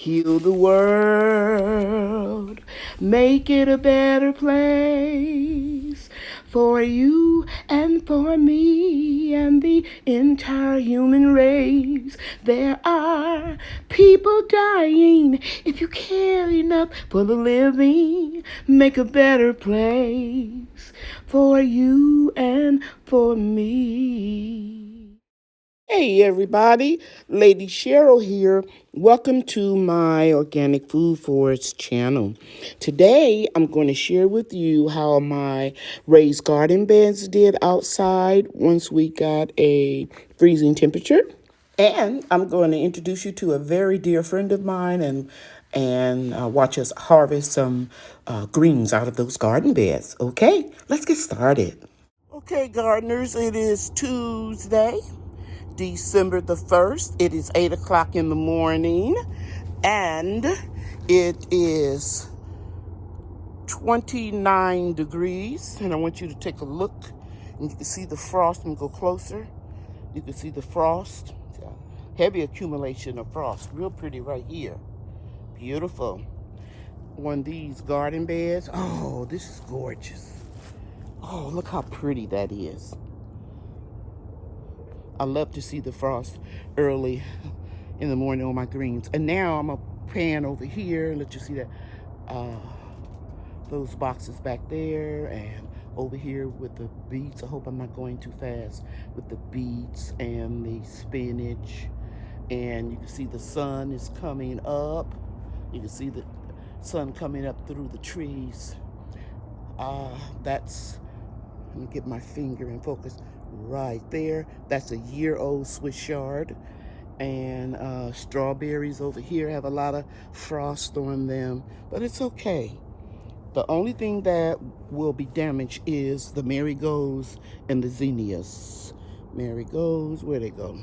Heal the world, make it a better place for you and for me and the entire human race. There are people dying. If you care enough for the living, make a better place for you and for me. Hey everybody, Lady Cheryl here. Welcome to my Organic Food Forest channel. Today I'm going to share with you how my raised garden beds did outside once we got a freezing temperature. And I'm going to introduce you to a very dear friend of mine and watch us harvest some greens out of those garden beds. Okay, let's get started. Okay, gardeners, it is Tuesday, December the 1st. It is 8 o'clock in the morning, and it is 29 degrees. And I want you to take a look, and you can see the frost. And go closer. You can see the frost. Heavy accumulation of frost. Real pretty right here. Beautiful. On these garden beds. Oh, this is gorgeous. Oh, look how pretty that is. I love to see the frost early in the morning on my greens. And now I'm going to pan over here and let you see that those boxes back there, and over here with the beets. I hope I'm not going too fast. With the beets and the spinach. And you can see the sun is coming up. You can see the sun coming up through the trees. Let me get my finger in focus. Right there, that's a year-old Swiss chard. And strawberries over here have a lot of frost on them, but it's okay. The only thing that will be damaged is the marigolds and the zinnias. Marigolds, where they go?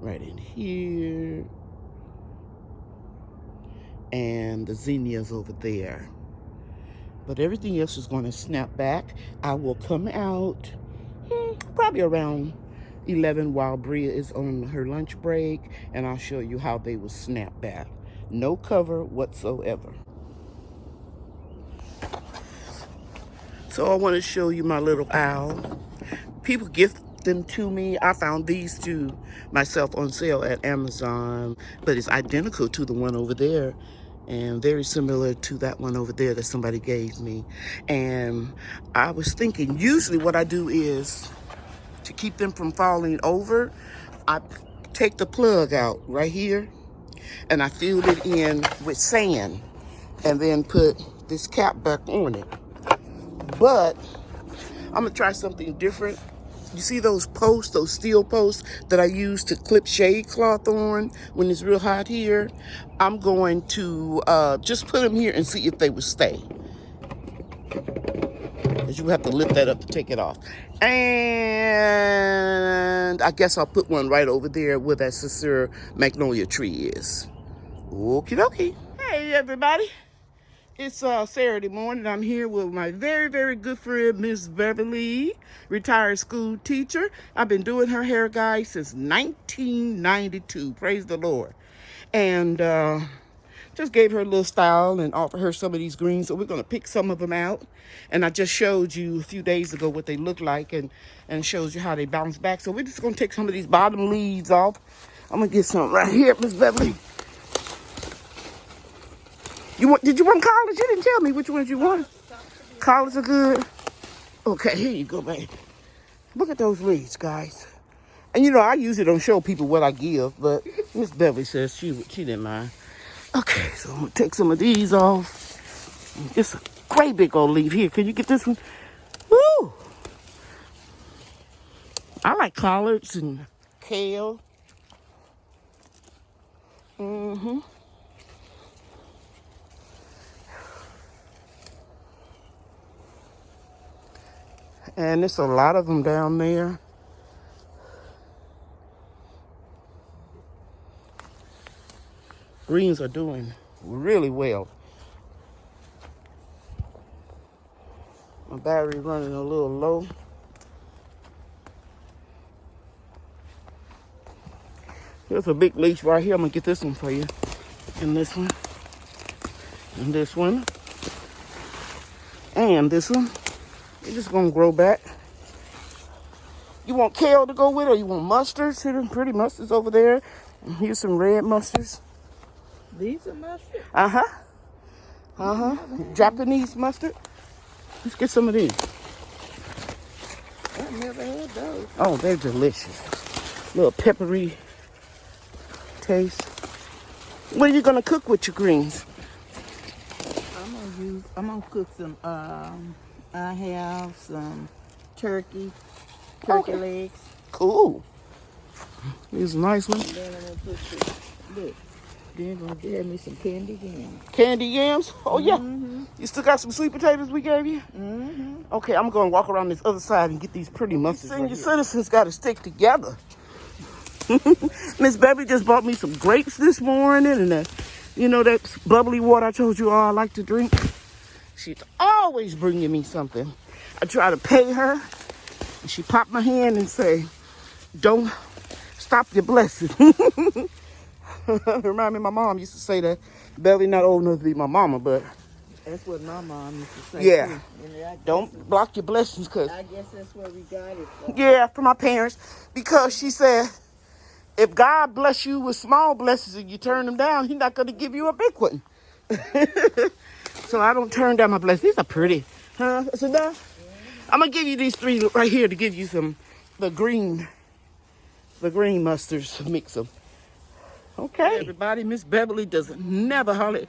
Right in here. And the zinnias over there. But everything else is going to snap back. I will come out probably around 11 while Bria is on her lunch break, and I'll show you how they will snap back. No cover whatsoever. So I want to show you my little owl. People gift them to me. I found these two myself on sale at Amazon, but it's identical to the one over there and very similar to that one over there that somebody gave me. And I was thinking, usually what I do is, to keep them from falling over, I take the plug out right here and I fill it in with sand and then put this cap back on it. But I'm gonna try something different. You see those posts, those steel posts that I use to clip shade cloth on when it's real hot here? I'm going to just put them here and see if they will stay. Because you have to lift that up to take it off. And I guess I'll put one right over there where that Satsuma magnolia tree is. Okie dokie. Hey everybody. It's Saturday morning. I'm here with my very, very good friend, Miss Beverly, retired school teacher. I've been doing her hair, guys, since 1992. Praise the Lord. And just gave her a little style and offered her some of these greens. So we're going to pick some of them out. And I just showed you a few days ago what they look like and shows you how they bounce back. So we're just going to take some of these bottom leaves off. I'm going to get some right here, Miss Beverly. Did you want collards? You didn't tell me which ones you want. Collards are good. Okay, here you go, babe. Look at those leaves, guys. And you know, I usually don't show people what I give, but Miss Beverly says she didn't mind. Okay, so I'm gonna take some of these off. It's a great big old leaf here. Can you get this one? Woo! I like collards and kale. Mm-hmm. And there's a lot of them down there. Greens are doing really well. My battery running a little low. There's a big leaf right here. I'm gonna get this one for you. And this one. And this one. And this one. They're just gonna grow back. You want kale to go with it, or you want mustards? See them pretty mustards over there. And here's some red mustards. These are mustard? Japanese mustard. Let's get some of these. I've never had those. Oh, they're delicious. Little peppery taste. What are you gonna cook with your greens? I'm gonna cook some, I have some turkey legs. Cool. These are nice ones. And then I'm gonna put some, look, then gonna give me some candy yams. Candy yams? Oh, yeah. You still got some sweet potatoes we gave you? Okay, I'm going to walk around this other side and get these pretty mustards. Senior citizens got to stick together. Miss Beverly just bought me some grapes this morning, and that bubbly water I told you all I like to drink. She's always bringing me something. I try to pay her, and she popped my hand and say, "Don't stop your blessing." Remind me, my mom used to say that. Beverly not old enough to be my mama, but that's what my mom used to say. Yeah. Too. Don't block your blessings, cause I guess that's where we got it from. Yeah, from my parents, because she said, if God bless you with small blessings and you turn them down, He's not gonna give you a big one. So I don't turn down my blessings. These are pretty, huh? That's enough. I'm gonna give you these three right here to give you some the green mustards. Mix them. Okay, everybody. Miss Beverly does never hardly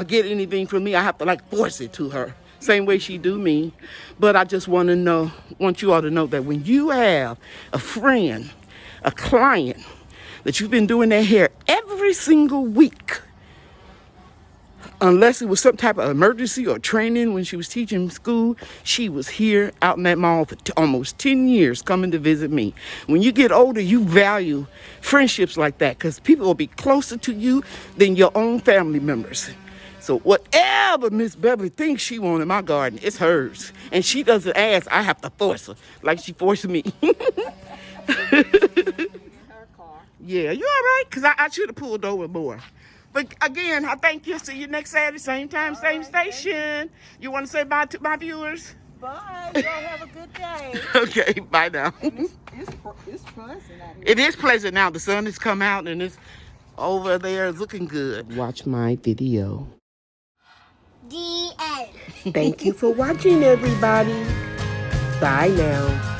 get anything from me. I have to force it to her, same way she do me. But I just want you all to know that when you have a friend, a client that you've been doing their hair every single week, unless it was some type of emergency or training when she was teaching school, she was here out in that mall for almost 10 years coming to visit me. When you get older, you value friendships like that because people will be closer to you than your own family members. So whatever Miss Beverly thinks she wants in my garden, it's hers. And she doesn't ask, I have to force her like she forced me. Yeah, you all right? Because I should have pulled over more. But again, I thank you. See you next Saturday, same time, same station. You want to say bye to my viewers? Bye. Y'all have a good day. Okay, bye now. It's pleasant out here. It is pleasant now. The sun has come out and it's over there. It's looking good. Watch my video. The end. Thank you for watching, everybody. Bye now.